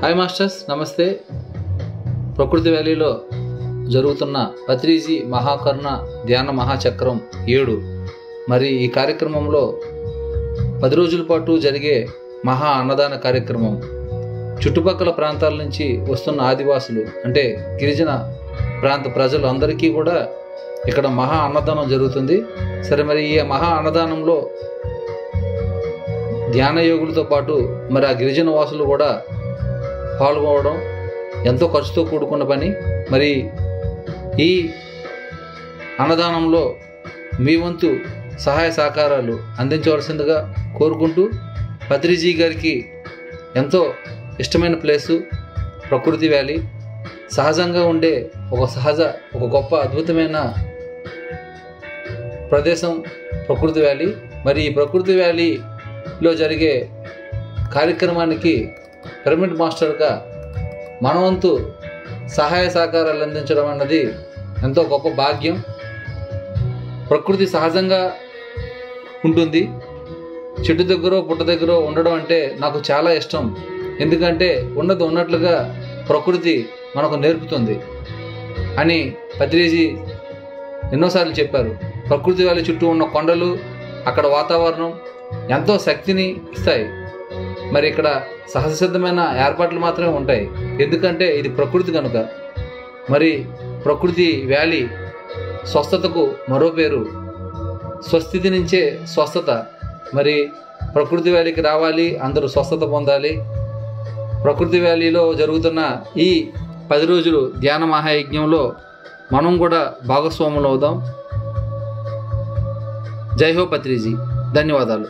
Hi masters, నమస్తే. ప్రకృతి వ్యాలీలో జరుగుతున్న పత్రిజీ మహాకరుణ ధ్యాన మహాచక్రం 7 మరి ఈ కార్యక్రమంలో 10 రోజుల పాటు జరిగే మహా అన్నదాన కార్యక్రమం. చుట్టుపక్కల ప్రాంతాల నుంచి వస్తున్న ఆదివాసులు అంటే గిరిజన ప్రాంత ప్రజలు అందరికీ కూడా ఇక్కడ మహా అన్నదానం జరుగుతుంది. సరే, మరి ఈ మహా అన్నదానంలో ధ్యాన యోగులతో పాటు మరి ఆ గిరిజన వాసులు కూడా పాల్గొనడం ఎంతో ఖర్చుతో కూడుకున్న పని. మరి ఈ అన్నదానంలో మీ వంతు సహాయ సహకారాలు అందించవలసిందిగా కోరుకుంటూ, పత్రిజీ గారికి ఎంతో ఇష్టమైన ప్లేసు ప్రకృతి వ్యాలీ. సహజంగా ఉండే ఒక గొప్ప అద్భుతమైన ప్రదేశం ప్రకృతి వ్యాలీ. మరి ఈ ప్రకృతి వ్యాలీలో జరిగే కార్యక్రమానికి పిరమిడ్ మాస్టర్గా మన వంతు సహాయ సహకారాలు అందించడం అన్నది ఎంతో గొప్ప భాగ్యం. ప్రకృతి సహజంగా ఉంటుంది. చెట్టు దగ్గర పుట్ట దగ్గర ఉండడం అంటే నాకు చాలా ఇష్టం. ఎందుకంటే ఉన్నది ఉన్నట్లుగా ప్రకృతి మనకు నేర్పుతుంది అని పత్రిజీ ఎన్నోసార్లు చెప్పారు. ప్రకృతి వ్యాలీ చుట్టూ ఉన్న కొండలు, అక్కడ వాతావరణం ఎంతో శక్తిని ఇస్తాయి. మరి ఇక్కడ సహజ సిద్ధమైన ఏర్పాట్లు మాత్రమే ఉంటాయి, ఎందుకంటే ఇది ప్రకృతి కనుక. మరి ప్రకృతి వ్యాలీ స్వస్థతకు మరో పేరు. స్వస్థితి నుంచే స్వస్థత. మరి ప్రకృతి వ్యాలీకి రావాలి, అందరూ స్వస్థత పొందాలి. ప్రకృతి వ్యాలీలో జరుగుతున్న ఈ 10 రోజులు ధ్యాన మహాయజ్ఞంలో మనం కూడా భాగస్వాములు అవుదాం. జై హో పత్రిజీ. ధన్యవాదాలు.